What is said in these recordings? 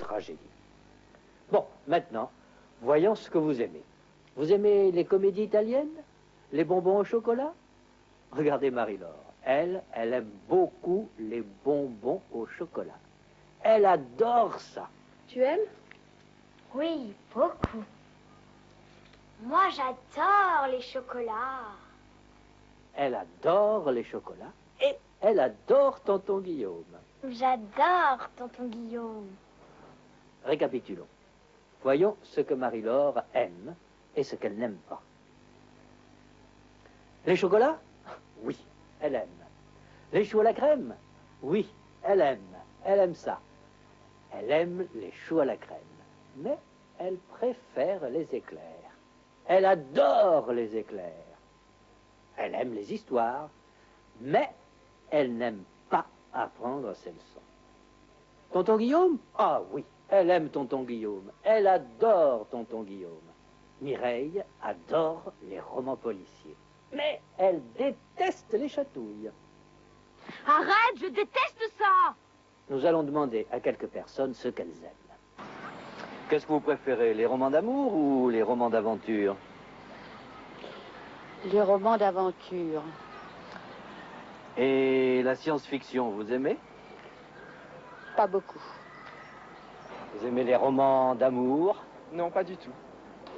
tragédie. Bon, maintenant, voyons ce que vous aimez. Vous aimez les comédies italiennes? Les bonbons au chocolat? Regardez Marie-Laure. Elle aime beaucoup les bonbons au chocolat. Elle adore ça. Tu aimes? Oui, beaucoup. Moi, j'adore les chocolats. Elle adore les chocolats et elle adore tonton Guillaume. J'adore tonton Guillaume. Récapitulons. Voyons ce que Marie-Laure aime et ce qu'elle n'aime pas. Les chocolats? Oui, elle aime. Les choux à la crème? Oui, elle aime. Elle aime ça. Elle aime les choux à la crème. Mais elle préfère les éclairs. Elle adore les éclairs. Elle aime les histoires. Mais elle n'aime pas apprendre ses leçons. Tonton Guillaume? Ah oui, elle aime tonton Guillaume. Elle adore tonton Guillaume. Mireille adore les romans policiers. Mais elle déteste les chatouilles. Arrête, je déteste ça! Nous allons demander à quelques personnes ce qu'elles aiment. Qu'est-ce que vous préférez, les romans d'amour ou les romans d'aventure? Les romans d'aventure. Et la science-fiction, vous aimez? Pas beaucoup. Vous aimez les romans d'amour? Non, pas du tout.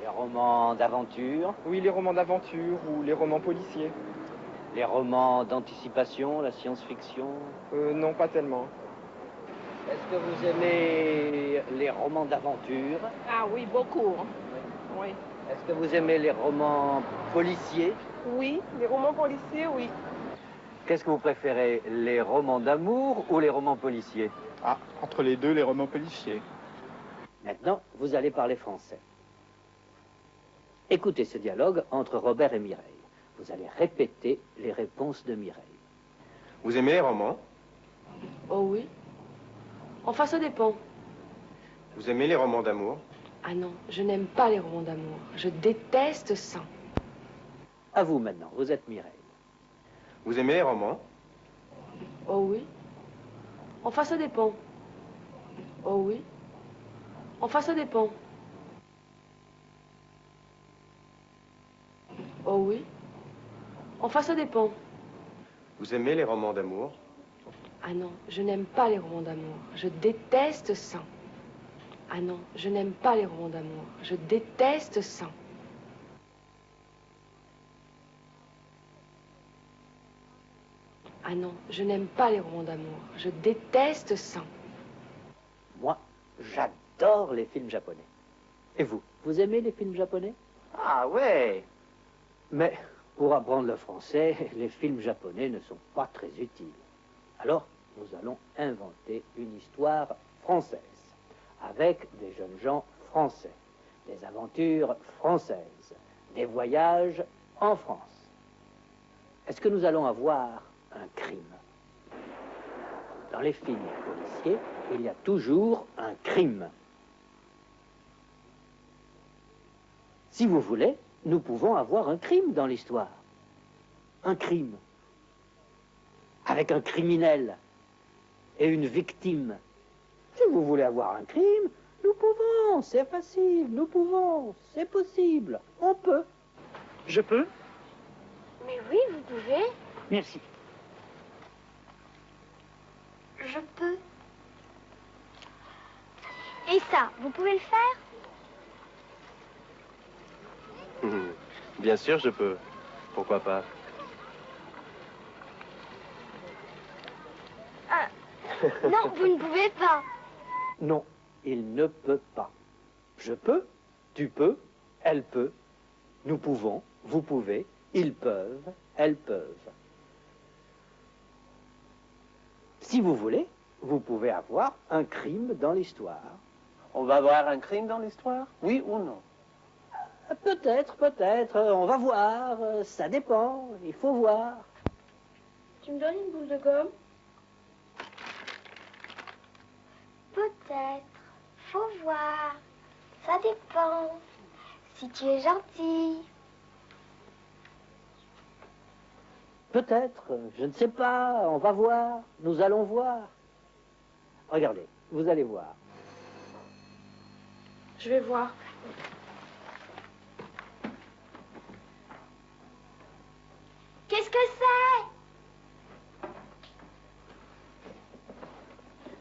Les romans d'aventure? Oui, les romans d'aventure ou les romans policiers. Les romans d'anticipation, la science-fiction? Non, pas tellement. Est-ce que vous aimez les romans d'aventure? Ah oui, beaucoup. Oui. Est-ce que vous aimez les romans policiers? Oui, les romans policiers, oui. Qu'est-ce que vous préférez, les romans d'amour ou les romans policiers? Ah, entre les deux, les romans policiers. Maintenant, vous allez parler français. Écoutez ce dialogue entre Robert et Mireille. Vous allez répéter les réponses de Mireille. Vous aimez les romans? Oh oui. Enfin, ça dépend. Vous aimez les romans d'amour? Ah non, je n'aime pas les romans d'amour. Je déteste ça. À vous maintenant, vous êtes Mireille. Vous aimez les romans? Oh oui. Enfin, ça dépend. Oh oui. Enfin, ça dépend. Oh oui. Enfin, ça dépend. Vous aimez les romans d'amour? Ah non, je n'aime pas les romans d'amour. Je déteste ça. Ah non, je n'aime pas les romans d'amour. Je déteste ça. Ah non, je n'aime pas les romans d'amour. Je déteste ça. Moi, j'adore les films japonais. Et vous, vous aimez les films japonais? Ah ouais. Mais pour apprendre le français, les films japonais ne sont pas très utiles. Alors, nous allons inventer une histoire française, avec des jeunes gens français, des aventures françaises, des voyages en France. Est-ce que nous allons avoir un crime? Dans les films policiers, il y a toujours un crime. Si vous voulez, nous pouvons avoir un crime dans l'histoire. Un crime. Avec un criminel et une victime. Si vous voulez avoir un crime, nous pouvons, c'est facile, nous pouvons, c'est possible, on peut. Je peux? Mais oui, vous pouvez. Merci. Je peux. Et ça, vous pouvez le faire? Bien sûr, je peux. Pourquoi pas? Non, vous ne pouvez pas. Non, il ne peut pas. Je peux, tu peux, elle peut, nous pouvons, vous pouvez, ils peuvent, elles peuvent. Si vous voulez, vous pouvez avoir un crime dans l'histoire. On va avoir un crime dans l'histoire? Oui ou non? Peut-être, peut-être, on va voir, ça dépend, il faut voir. Tu me donnes une boule de gomme? Peut-être. Faut voir. Ça dépend. Si tu es gentil. Peut-être, je ne sais pas, on va voir, nous allons voir. Regardez, vous allez voir. Je vais voir. Qu'est-ce que c'est?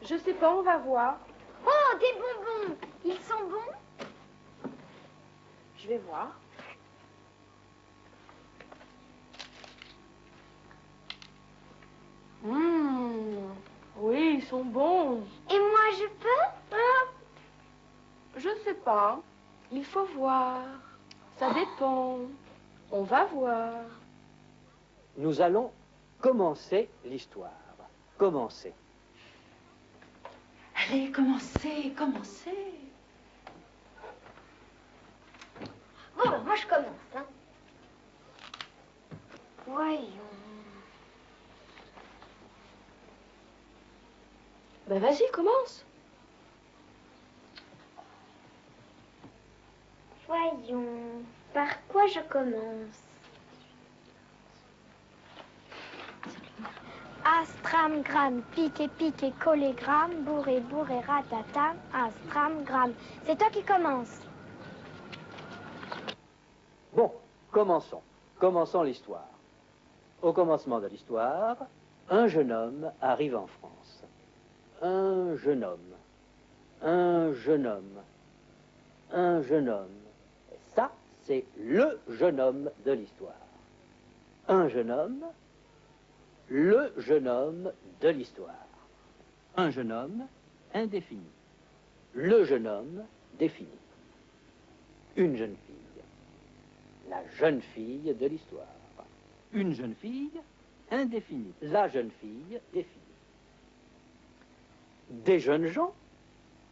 Je sais pas, on va voir. Oh, des bonbons. Ils sont bons? Je vais voir. Oui, ils sont bons. Et moi, je peux? Je sais pas. Il faut voir. Ça dépend. On va voir. Nous allons commencer l'histoire. Commencer. Allez, commencez, commencez. Bon, moi, je commence, hein. Voyons. Ben vas-y, commence. Voyons. Par quoi je commence? Astram, gramme, piqué, piqué, collégramme, bourré, bourré, ratata, astram, gramme. C'est toi qui commences. Bon, commençons. Commençons l'histoire. Au commencement de l'histoire, un jeune homme arrive en France. Un jeune homme. Un jeune homme. Un jeune homme. Et ça, c'est le jeune homme de l'histoire. Un jeune homme, le jeune homme de l'histoire. Un jeune homme indéfini. Le jeune homme défini. Une jeune fille. La jeune fille de l'histoire. Une jeune fille indéfinie. La jeune fille définie. Des jeunes gens,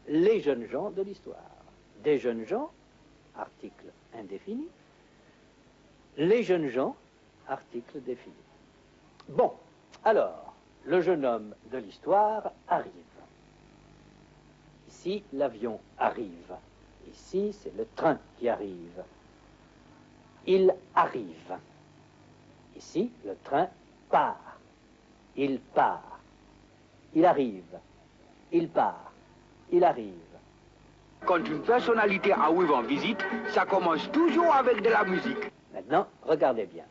les jeunes gens de l'histoire. Des jeunes gens, article indéfini. Les jeunes gens, article défini. Bon, alors, le jeune homme de l'histoire arrive. Ici, l'avion arrive. Ici, c'est le train qui arrive. Il arrive. Ici, le train part. Il part. Il arrive. Il part. Il arrive. Quand une personnalité arrive en visite, ça commence toujours avec de la musique. Maintenant, regardez bien.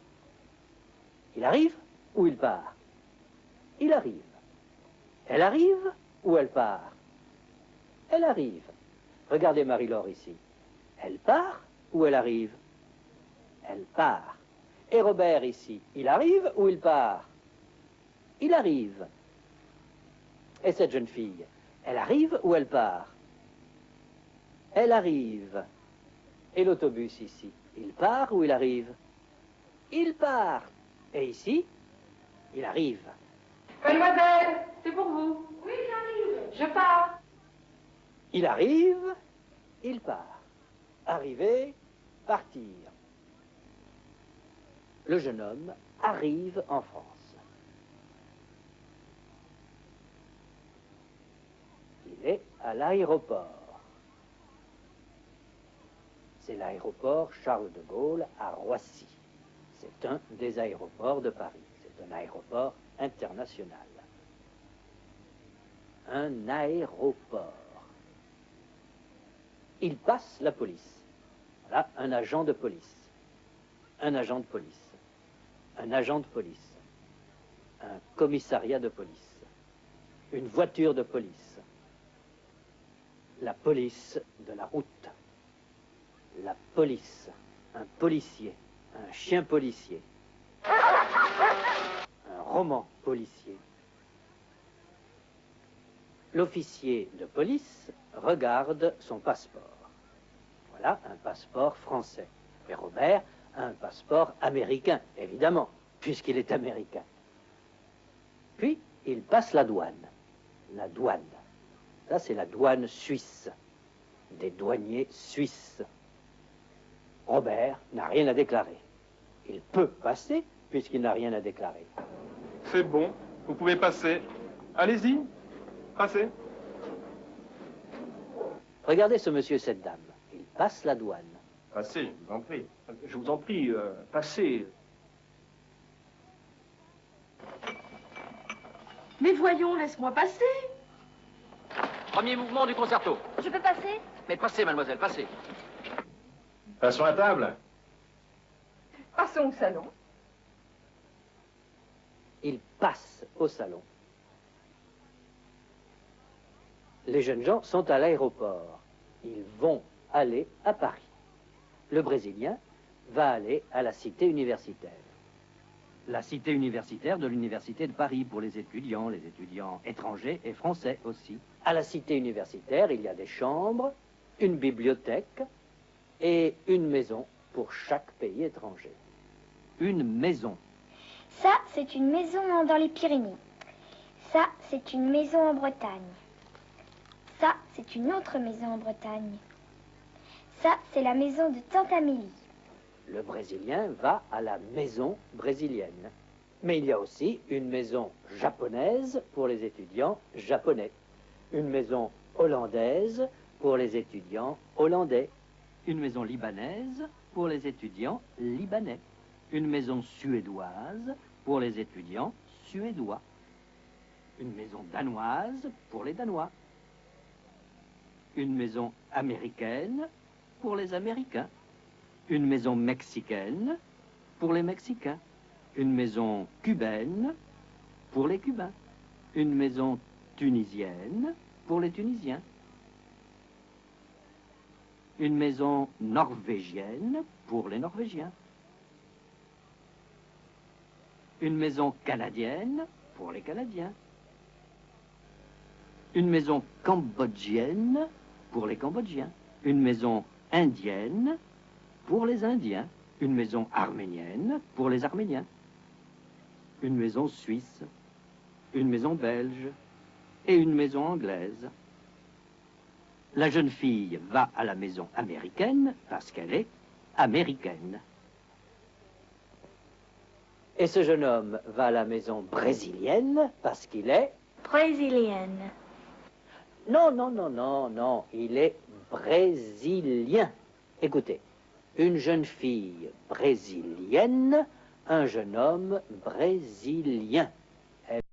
Il arrive ou il part? Il arrive. Elle arrive ou elle part? Elle arrive. Regardez Marie-Laure ici. Elle part ou elle arrive? Elle part. Et Robert ici, il arrive ou il part? Il arrive. Et cette jeune fille, elle arrive ou elle part? Elle arrive. Et l'autobus ici, il part ou il arrive? Il part. Et ici, il arrive. Mademoiselle, c'est pour vous. Oui, j'arrive. Je pars. Il arrive, il part. Arriver, partir. Le jeune homme arrive en France. Il est à l'aéroport. C'est l'aéroport Charles de Gaulle à Roissy. C'est un des aéroports de Paris. C'est un aéroport international. Un aéroport. Il passe la police. Voilà, un agent de police. Un agent de police. Un agent de police. Un commissariat de police. Une voiture de police. La police de la route. La police. Un policier. Un chien policier. Un roman policier. L'officier de police regarde son passeport. Voilà un passeport français. Et Robert a un passeport américain, évidemment, puisqu'il est américain. Puis, il passe la douane. La douane. Ça, c'est la douane suisse. Des douaniers suisses. Robert n'a rien à déclarer. Il peut passer, puisqu'il n'a rien à déclarer. C'est bon, vous pouvez passer. Allez-y, passez. Regardez ce monsieur, cette dame. Il passe la douane. Passez, je vous en prie. Je vous en prie, passez. Mais voyons, laisse-moi passer. Premier mouvement du concerto. Je peux passer? Mais passez, mademoiselle, passez. Passons à table. Passons au salon. Ils passent au salon. Les jeunes gens sont à l'aéroport. Ils vont aller à Paris. Le Brésilien va aller à la cité universitaire. La cité universitaire de l'Université de Paris pour les étudiants étrangers et français aussi. À la cité universitaire, il y a des chambres, une bibliothèque et une maison pour chaque pays étranger. Une maison. Ça, c'est une maison dans les Pyrénées. Ça, c'est une maison en Bretagne. Ça, c'est une autre maison en Bretagne. Ça, c'est la maison de Tante Amélie. Le Brésilien va à la maison brésilienne. Mais il y a aussi une maison japonaise pour les étudiants japonais. Une maison hollandaise pour les étudiants hollandais. Une maison libanaise pour les étudiants libanais. Une maison suédoise pour les étudiants suédois. Une maison danoise pour les Danois. Une maison américaine pour les Américains. Une maison mexicaine pour les Mexicains. Une maison cubaine pour les Cubains. Une maison tunisienne pour les Tunisiens. Une maison norvégienne pour les Norvégiens. Une maison canadienne pour les Canadiens. Une maison cambodgienne pour les Cambodgiens. Une maison indienne pour les Indiens. Une maison arménienne pour les Arméniens. Une maison suisse, une maison belge et une maison anglaise. La jeune fille va à la maison américaine parce qu'elle est américaine. Et ce jeune homme va à la maison brésilienne parce qu'il est... Brésilienne. Non, non, non, non, non, il est brésilien. Écoutez, une jeune fille brésilienne, un jeune homme brésilien.